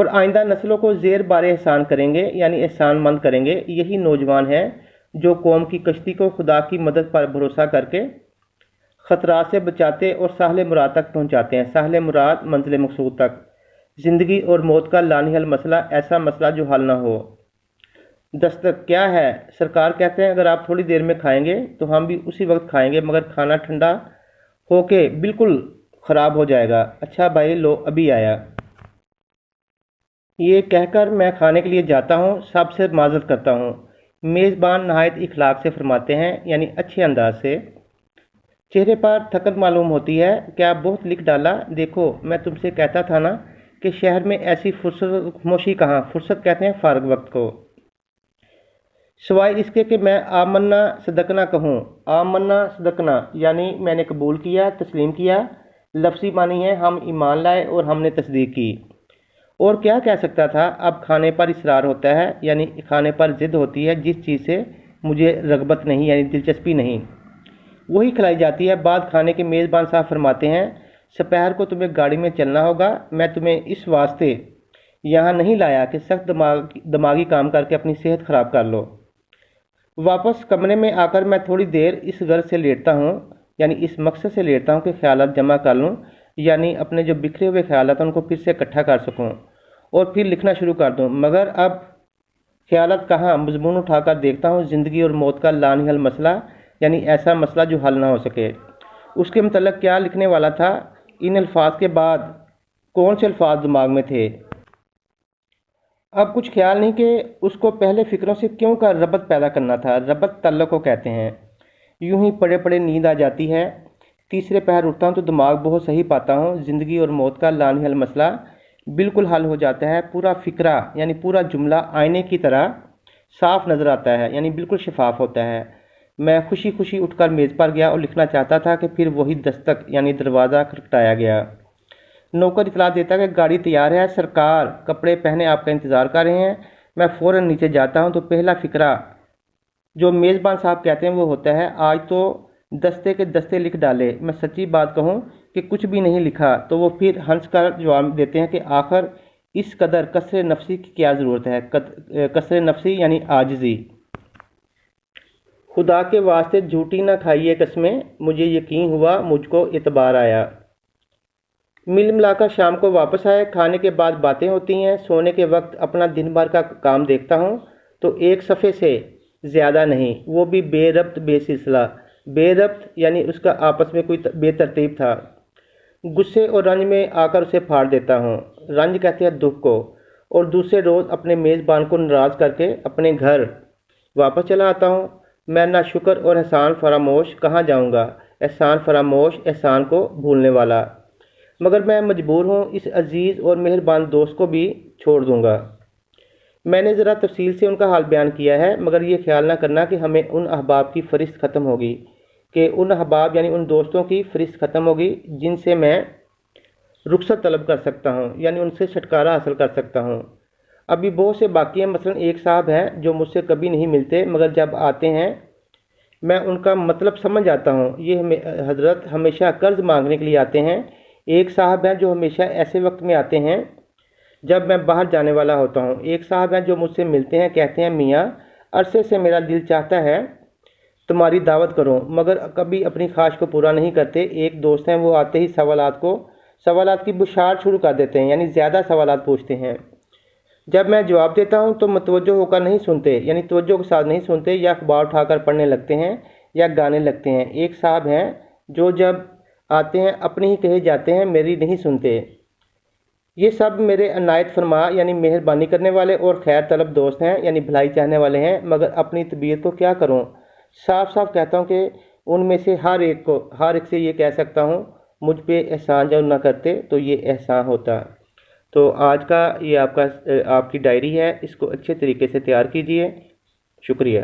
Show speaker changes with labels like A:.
A: اور آئندہ نسلوں کو زیر بار احسان کریں گے یعنی احسان مند کریں گے۔ یہی نوجوان ہیں جو قوم کی کشتی کو خدا کی مدد پر بھروسہ کر کے خطرات سے بچاتے اور ساحل مراد تک پہنچاتے ہیں۔ ساحل مراد منزل مقصود تک۔ زندگی اور موت کا لانحل مسئلہ، ایسا مسئلہ جو حل نہ ہو۔ دستک کیا ہے؟ سرکار کہتے ہیں اگر آپ تھوڑی دیر میں کھائیں گے تو ہم بھی اسی وقت کھائیں گے، مگر کھانا ٹھنڈا ہو کے بالکل خراب ہو جائے گا۔ اچھا بھائی لو ابھی آیا۔ یہ کہہ کر میں کھانے کے لیے جاتا ہوں، سب سے معذرت کرتا ہوں۔ میزبان نہایت اخلاق سے فرماتے ہیں، یعنی اچھے انداز سے۔ چہرے پر تھکن معلوم ہوتی ہے۔ کیا بہت لکھ ڈالا؟ دیکھو میں تم سے کہتا تھا نا کہ شہر میں ایسی فرصت خاموشی کہاں، فرصت کہتے ہیں فارغ وقت کو، سوائے اس کے کہ میں آمنا صدقنا کہوں۔ آمنا صدقنا یعنی میں نے قبول کیا، تسلیم کیا۔ لفظی معنی ہے ہم ایمان لائے اور ہم نے تصدیق کی۔ اور کیا کہہ سکتا تھا؟ اب کھانے پر اصرار ہوتا ہے، یعنی کھانے پر ضد ہوتی ہے، جس چیز سے مجھے رغبت نہیں یعنی دلچسپی نہیں وہی کھلائی جاتی ہے۔ بعد کھانے کے میزبان صاحب فرماتے ہیں سپہر کو تمہیں گاڑی میں چلنا ہوگا، میں تمہیں اس واسطے یہاں نہیں لایا کہ سخت دماغی کام کر کے اپنی صحت خراب کر لو۔ واپس کمرے میں آ کر میں تھوڑی دیر اس غرض سے لیٹتا ہوں، یعنی اس مقصد سے لیٹتا ہوں کہ خیالات جمع کر لوں، یعنی اپنے جو بکھرے ہوئے خیالات ہیں ان کو پھر سے اکٹھا کر سکوں اور پھر لکھنا شروع کر دوں۔ مگر اب خیالات کہاں، مضمون اٹھا کر دیکھتا ہوں زندگی اور موت کا لانحل مسئلہ، یعنی ایسا مسئلہ جو حل نہ ہو سکے۔ اس کے متعلق کیا لکھنے والا تھا؟ ان الفاظ کے بعد کون سے الفاظ دماغ میں تھے؟ اب کچھ خیال نہیں کہ اس کو پہلے فکروں سے کیوں کا ربط پیدا کرنا تھا۔ ربط تعلق کو کہتے ہیں۔ یوں ہی پڑے پڑے نیند آ جاتی ہے۔ تیسرے پہر اٹھتا ہوں تو دماغ بہت صحیح پاتا ہوں۔ زندگی اور موت کا لانحل مسئلہ بالکل حل ہو جاتا ہے۔ پورا فکرہ یعنی پورا جملہ آئینے کی طرح صاف نظر آتا ہے، یعنی بالکل شفاف ہوتا ہے۔ میں خوشی خوشی اٹھ کر میز پر گیا اور لکھنا چاہتا تھا کہ پھر وہی دستک یعنی دروازہ کھٹکھٹایا گیا۔ نوکر اطلاع دیتا کہ گاڑی تیار ہے، سرکار کپڑے پہنے آپ کا انتظار کر رہے ہیں۔ میں فوراً نیچے جاتا ہوں تو پہلا فکرہ جو میزبان صاحب کہتے ہیں وہ ہوتا ہے آج تو دستے کے دستے لکھ ڈالے۔ میں سچی بات کہوں کہ کچھ بھی نہیں لکھا تو وہ پھر ہنس کر جواب دیتے ہیں کہ آخر اس قدر کسر نفسی کی کیا ضرورت ہے۔ کسر نفسی یعنی عاجزی۔ خدا کے واسطے جھوٹی نہ کھائیے قسمیں، مجھے یقین ہوا مجھ کو اعتبار آیا۔ مل ملا کر شام کو واپس آئے۔ کھانے کے بعد باتیں ہوتی ہیں۔ سونے کے وقت اپنا دن بھر کا کام دیکھتا ہوں تو ایک صفحے سے زیادہ نہیں، وہ بھی بے ربط بے سلسلہ۔ بے ربط یعنی اس کا آپس میں کوئی بے ترتیب تھا۔ غصے اور رنج میں آ کر اسے پھاڑ دیتا ہوں۔ رنج کہتے ہیں دکھ کو۔ اور دوسرے روز اپنے میزبان کو ناراض کر کے اپنے گھر واپس چلا آتا ہوں۔ میں نہ شکر اور احسان فراموش کہاں جاؤں گا، احسان فراموش احسان کو بھولنے والا، مگر میں مجبور ہوں اس عزیز اور مہربان دوست کو بھی چھوڑ دوں گا۔ میں نے ذرا تفصیل سے ان کا حال بیان کیا ہے، مگر یہ خیال نہ کرنا کہ ہمیں ان احباب کی فہرست ختم ہوگی، کہ ان احباب یعنی ان دوستوں کی فہرست ختم ہوگی جن سے میں رخصت طلب کر سکتا ہوں، یعنی ان سے چھٹکارا حاصل کر سکتا ہوں۔ ابھی بہت سے باقی ہیں، مثلا ایک صاحب ہیں جو مجھ سے کبھی نہیں ملتے، مگر جب آتے ہیں میں ان کا مطلب سمجھ جاتا ہوں۔ یہ حضرت ہمیشہ قرض مانگنے کے لیے آتے ہیں۔ ایک صاحب ہیں جو ہمیشہ ایسے وقت میں آتے ہیں جب میں باہر جانے والا ہوتا ہوں۔ ایک صاحب ہیں جو مجھ سے ملتے ہیں، کہتے ہیں میاں عرصے سے میرا دل چاہتا ہے تمہاری دعوت کروں، مگر کبھی اپنی خواہش کو پورا نہیں کرتے۔ ایک دوست ہیں، وہ آتے ہی سوالات کی بشار شروع کر دیتے ہیں، یعنی زیادہ سوالات پوچھتے ہیں۔ جب میں جواب دیتا ہوں تو متوجہ ہو کر نہیں سنتے، یعنی توجہ کے ساتھ نہیں سنتے، یا اخبار اٹھا کر پڑھنے لگتے ہیں یا گانے لگتے ہیں۔ ایک صاحب ہیں جو جب آتے ہیں اپنی ہی کہے جاتے ہیں، میری نہیں سنتے۔ یہ سب میرے عنایت فرما یعنی مہربانی کرنے والے اور خیر طلب دوست ہیں، یعنی بھلائی چاہنے والے ہیں، مگر اپنی طبیعت کو کیا کروں؟ صاف صاف کہتا ہوں کہ ان میں سے ہر ایک سے یہ کہہ سکتا ہوں مجھ پہ احسان جب نہ کرتے تو یہ احسان ہوتا۔ تو آج کا یہ آپ کی ڈائری ہے، اس کو اچھے طریقے سے تیار کیجئے۔ شکریہ۔